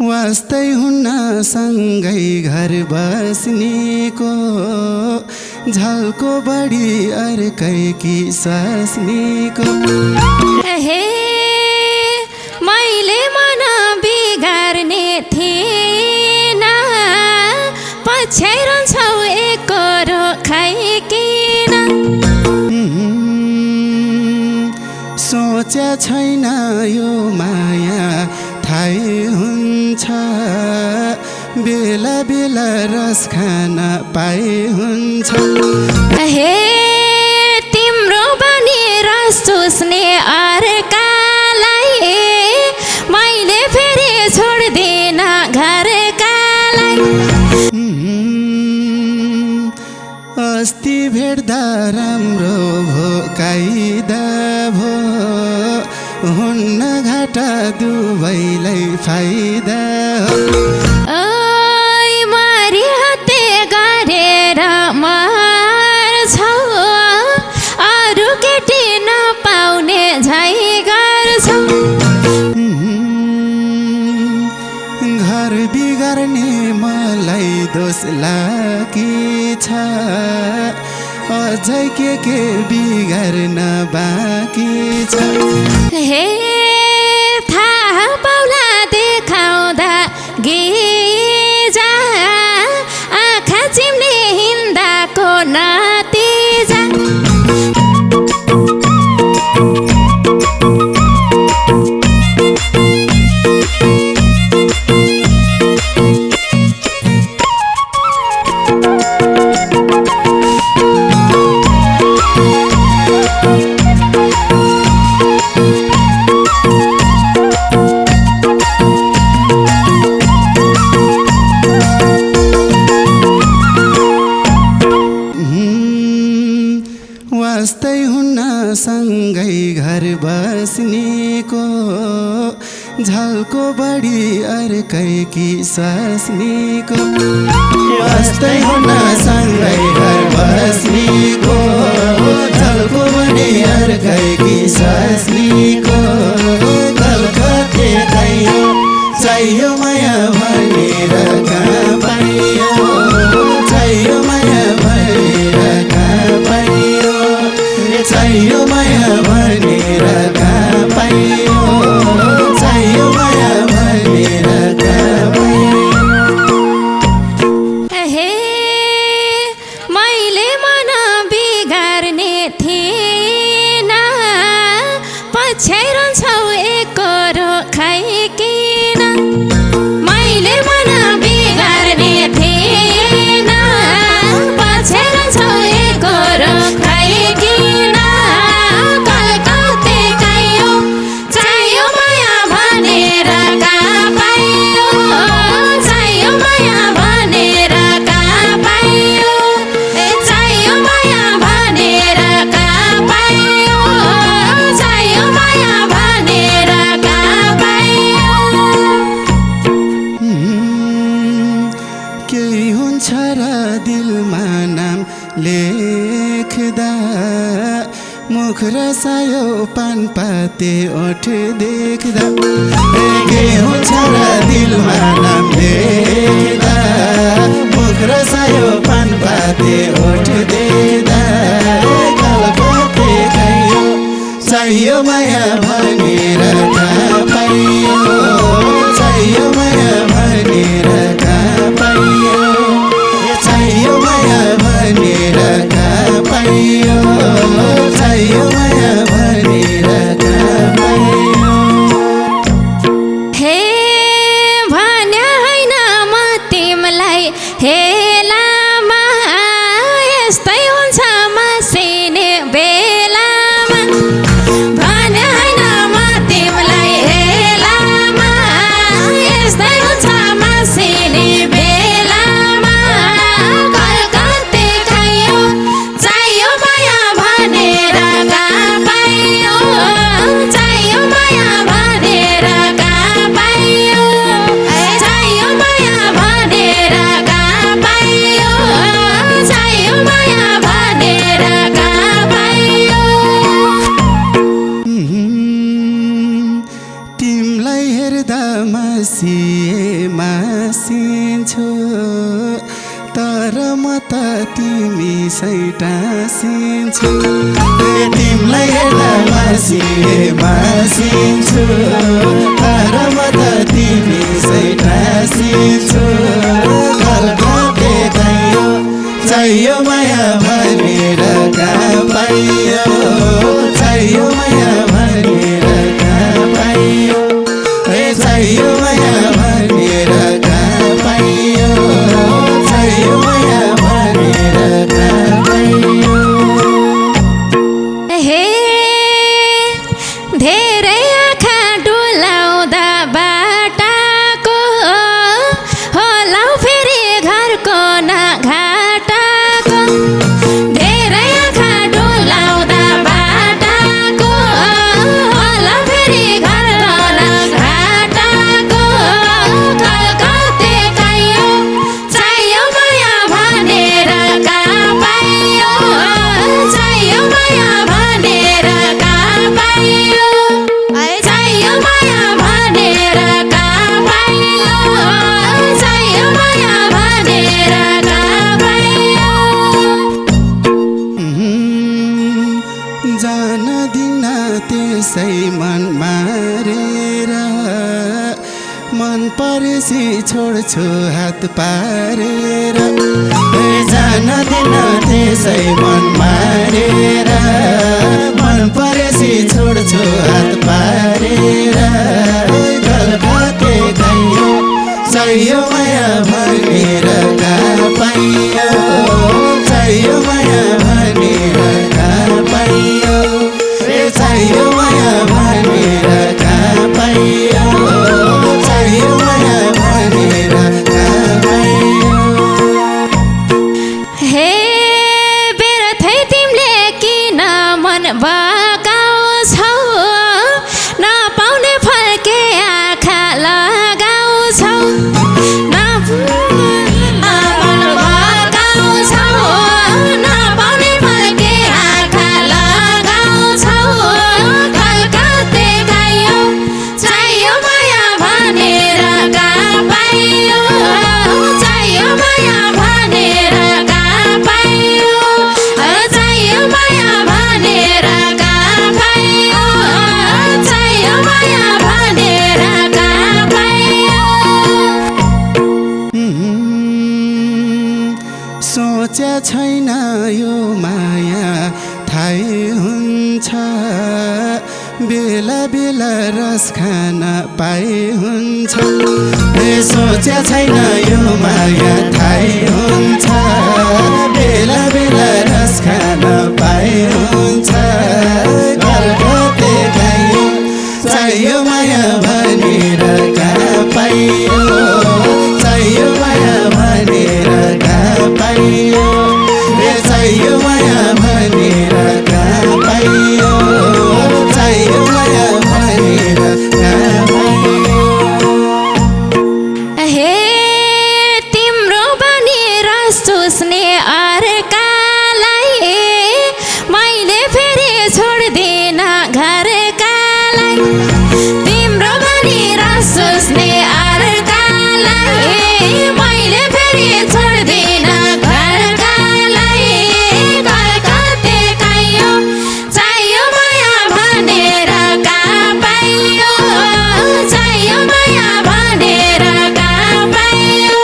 वास्तै हुन्न सँगै घर बस्नेको झल्को बढी अर्कैकी स्वास्नीको हे मैले मन बिगार्ने थिएन पछ्याइरहन्छौ एकरो खाइकिन सोचे छैन यो माया थाहै हुन्छ बेला बेला रस खान पाए हुन्छ हे तिम्रो बानी रस चुस्ने अर्कालाई मैले फेरि छोड्दिन घरकालाई अस्ति भेट्दा राम्रो भो काइदा भो हुन्न घाटा दुवैलाई फाइदा मारी हत्ते गरेर मर्छौ अरू केटी नपाउने झै गर्छौ घर बिगार्ने मलाई दोष लागी छ अझै के बिगार्न बाँकी छ हे थाहा पाउला देखाउँदा गिजा आँखा चिम्ले हिँड्दाको नतिजा वास्तै हुन्न सँगै घर बस्नेको झल्को बढी अर्कैकी स्वास्नीको वास्तै हुन्न सँगै घर बस्नेको झल्को बढी अर्कैकी स्वास्नीको कलकत्ते चाहियो चाहियो माया भनेर कहाँ पाइयो चाहियो माया भनेर कहाँ पाइयो चाहियो माया भनेर कहाँ पाइयो चाहियो माया भनेर कहाँ पाइयो हे मैले मन बिगार्ने थिएन पछ्याइरहन्छौ एकरो खाइकिन मैले मन बिगार्ने थिएन पछ्याइरहन्छौ एकरो खाइकिन कलकत्ते चाहियो माया भनेर कहाँ पाइयो चाहियो माया भनेर कहाँ पाइयो चाहियो माया भनेर कहाँ पाइयो चाहियो माया भनेर कहाँ पाइयो केही हुन्छ र दिलमा नाम लेख्दा मुख रसायो पान पाते ओठ देख्दा के हुन्छ र दिलमा नाम लेख्दा मुख रसायो पान पाते ओठ देख्दा कलकत्ते चाहियो माया भनेर कहाँ पाइयो चाहियो माया भनेर कहाँ पाइयो चाहियो माया भनेर कहाँ पाइयो चाहियो माया भनेर कहाँ पाइयो हे भन्या होइन म तिमीलाई हेलामा यस्तै हुन्छ मसिने बेलामा भन्या होइन हेर्दा मासिन्छु तर म त तिमी सैटासिन्छु तिमीलाई हेर्दा मासिन्छु तर म त तिमी सैटासिन्छु घरघटे चाहियो माया भनेर कहाँ पाइयो चाहियो माया भनेर कहाँ पाइयो चाहियो माया भनेर कहाँ पाइयो चाहियो माया भनेर कहाँ पाइयो हे धेरै आँखा डुलाउँदा बाटाको होला फेरि घरको नाघाटाको धेरै आँखा डुलाउँदा बाटाको होला फेरि घरको नाघाटाको कलकत्ते काइयो चाहियो माया भनेर कहाँ पाइयो चाहियो माया भनेर कहाँ पाइयो चाहियो माया भनेर कहाँ पाइयो चाहियो माया भनेर कहाँ पाइयो जान दिन त्यसै मन मारेर मन परेसी छोड्छु हात पारेर जान दिन त्यसै मन मारेर मन परेसी छोड्छु हात पारेर घरघटे गयो चाहियो माया भनेर कहाँ पाइयो चाहियो माया भनेर कहाँ पाइयो चाहियो माया भनेर कहाँ पाइयो चाहियो माया भनेर कहाँ पाइयो हे बेरथै तिमीले किन मन बगाउँछौ नपाउने फर्के आँखा लगाउँछौ मन बगाउँछौ नपाउने फर्के आँखा लगाउँछौ कलकत्ते गयो चाहियो माया भनेर कहाँ पाइयो चाहियो माया भनेर कहाँ पाइयो चाहियो माया भनेर कहाँ पाइयो चाहियो माया भनेर कहाँ पाइयो सोचे छैन यो माया थाहै हुन्छ बेला बेला रस खान पाए हुन्छ सोचे छैन यो माया थाहै हुन्छ बेला बेला रस खान पाए हुन्छ घरघटे गयो चाहियो माया भनेर कहाँ पाइयो चाहियो माया भनेर कहाँ पाइयो चाहियो माया भनेर कहाँ पाइयो चाहियो माया भनेर कहाँ पाइयो हे तिम्रो बानी रस चुस्ने अर्कालाई मैले फेरि छोड्दिन घरकालाई तिम्रो बानी रस चुस्ने अर्कालाई मैले फेरि छोड्दिन घरकालाई कलकत्ते काइयो चाहियो माया भनेर कहाँ पाइयो चाहियो माया भनेर कहाँ पाइयो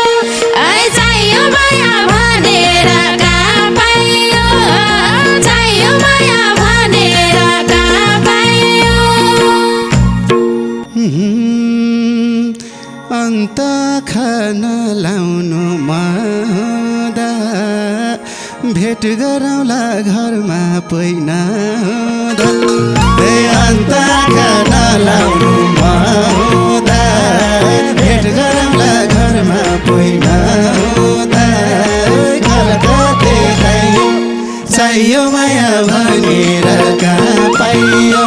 चाहियो माया भनेर कहाँ पाइयो चाहियो माया भनेर कहाँ पाइयो अन्त खान लाउनु मदा भेट गरौँला घरमा पहिना अन्त खान लाउनु मदा भेट गरौँला घरमा पहिना घरघटे गयो चाहियो माया भनेर कहाँ पाइयो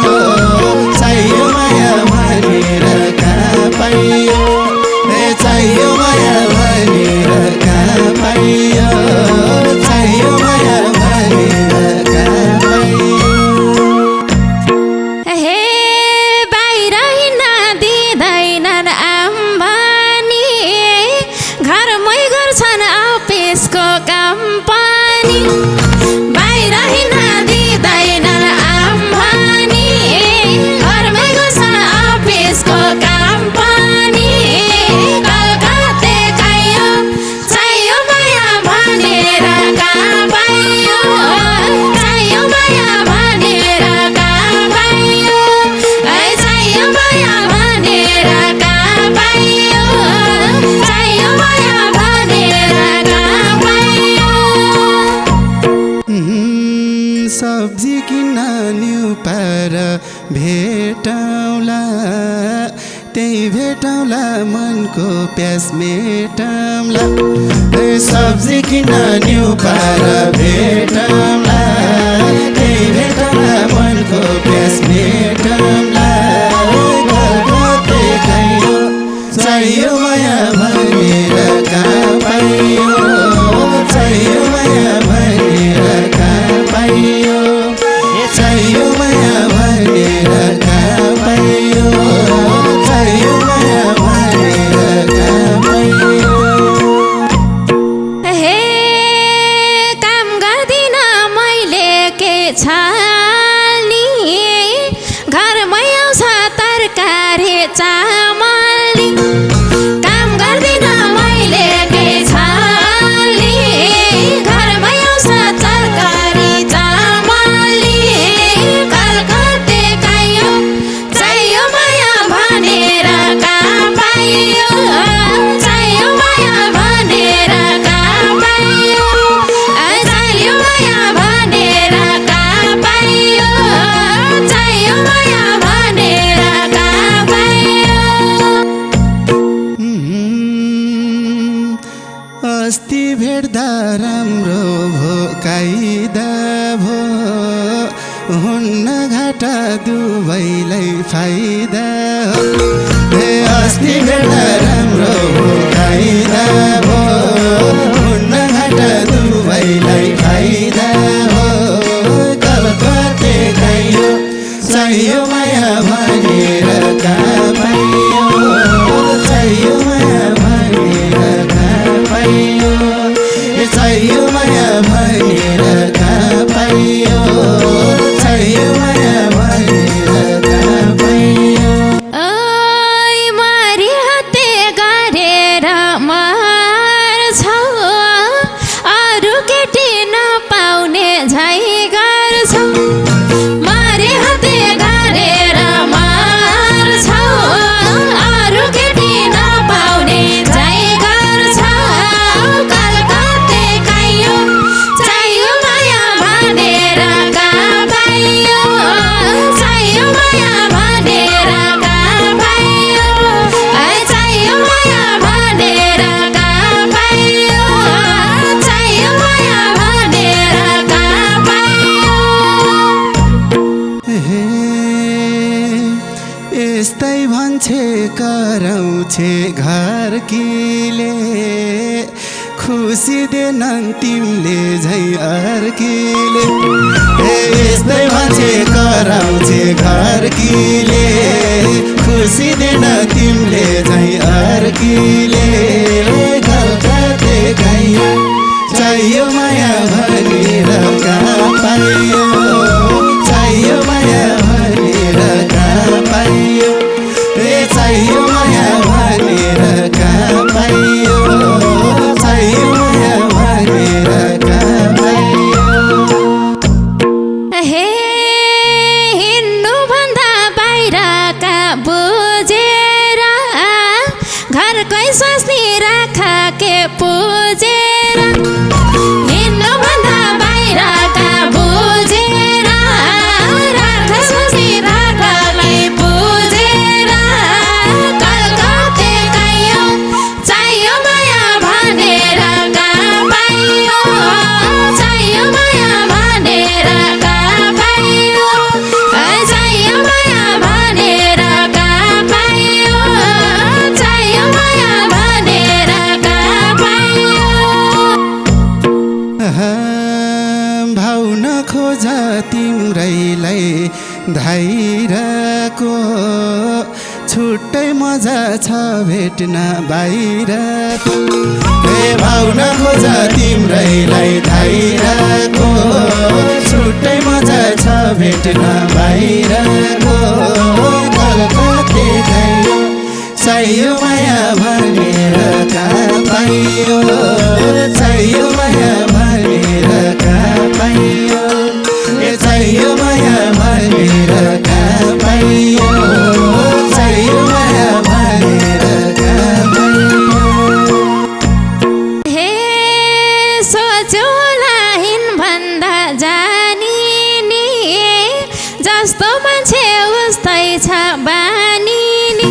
चाहियो माया भनेर कहाँ पाइयो चाहियो माया भनेर कहाँ पाइयो चाहियो माया भनेर कहाँ पाइयो हे बाहिर हिँड्न दिँदैन भेटौँला मनको प्यास मेटौँला सब्जी किन न्यु पार भेटौँला भेटौँला मनको प्यास मेटौँला चाहियो माया भनेर कहाँ पाइयो चाहियो माया भनेर कहाँ पाइयो चाहियो माया भनेर कहाँ पाइयो चाहियो माया भनेर कहाँ पाइयो हे काम गर्दिन मैले के छाल्नी घरमै आउँछ तरकारी चामल काम गर्दिन मैले के छाल्नी घरमै आउँछ तरकारी चामल कलकत्ते काइयो चाहियो माया भनेर कहाँ पाइयो चाहियो माया भनेर कहाँ पाइयो चाहियो माया भनेर कहाँ पाइयो चाहियो माया भनेर कहाँ पाइयो अस्ति भेट्दा राम्रो भो काइदा भो हुन्न घाटा दुवैलाई फाइदा अस्ति भेट्दा राम्रो भो काइदा भो हुन्न घाटा दुवैलाई फाइदा हो कलकत्ते काइयो चाहियो माया भनेर कहाँ पाइयो चाहियो माया भनेर कहाँ पाइयो चाहियो माया भनेर कहाँ पाइयो चाहियो माया भनेर कहाँ पाइयो ओइ मारी हत्ते गरेर मार्छौ अरू केटी नपाउने झै गर्छौ मारी हत्ते गरेर मार्छौ अरू केटी नपाउने झै गर्छौ कलकत्ते काइयो चाहियो माया भनेर कहाँ पाइयो चाहियो माया भनेर कहाँ पाइयो चाहियो माया भनेर कहाँ पाइयो चाहियो माया भनेर कहाँ पाइयो यस्तै भन्छे कराउँछे घर किले खुसी देनन् तिमीले झै अर्किले यस्तै भन्छे कराउँछे घर किले खुसी देन तिमीले झै अर्किले कलकत्ते काइयो चाहियो माया भनेर कहाँ पाइयो चाहियो माया भनेर कहाँ पाइयो चाहियो माया भनेर कहाँ पाइयो चाहियो माया भनेर कहाँ पाइयो हे हिँड्नुभन्दा बाहिरका बुझेर घरकै स्वास्नी राख के पुजेर हिँड्नुभन्दा बाहिरका बुझेर राख स्वास्नी राखलाई पुजेर कलकत्ते काइयो चाहियो माया भनेर कहाँ पाइयो चाहियो माया भनेर कहाँ पाइयो चाहियो माया भनेर कहाँ पाइयो चाहियो माया भनेर कहाँ पाइयो भाउ नखोज तिम्रैलाई धाइरको छुट्टै मजा छ भेट्न बाहिरको भाउ नखोज तिम्रैलाई धाइरको छुट्टै मजा छ भेट्न बाहिरको कलकत्ते काइयो चाहियो माया भनेर कहाँ पाइयो चाहियो माया भनेर कहाँ पाइयो चाहियो माया भनेर कहाँ पाइयो चाहियो माया भनेर कहाँ पाइयो हे सोच्यो होला हिँड्भन्दा जानी नि जस्तो मान्छे उस्तै छ बानी नि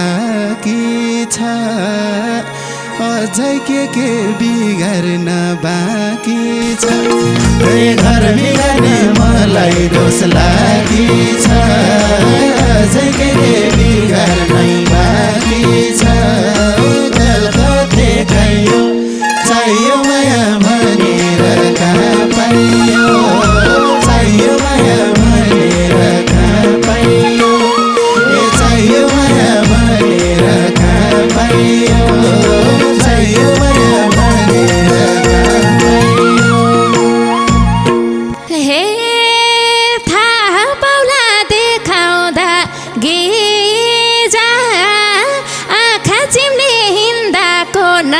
बाँकी छ अझै के बिगार्न बाँकी छ घर बिगार्ने मलाई दोष लागि छ अझै के बिगार्नै बाँकी छ गलत खाइयो चाहियो माया भनेर कहाँ पाइयो चाहियो माया भनेर कहाँ पाइयो चाहियो माया भनेर कहाँ पाइयो चाहियो माया भनेर कहाँ पाइयो हे थाहा पाउला देखाउँदा गिजा आँखा चिम्ले हिँड्दाको न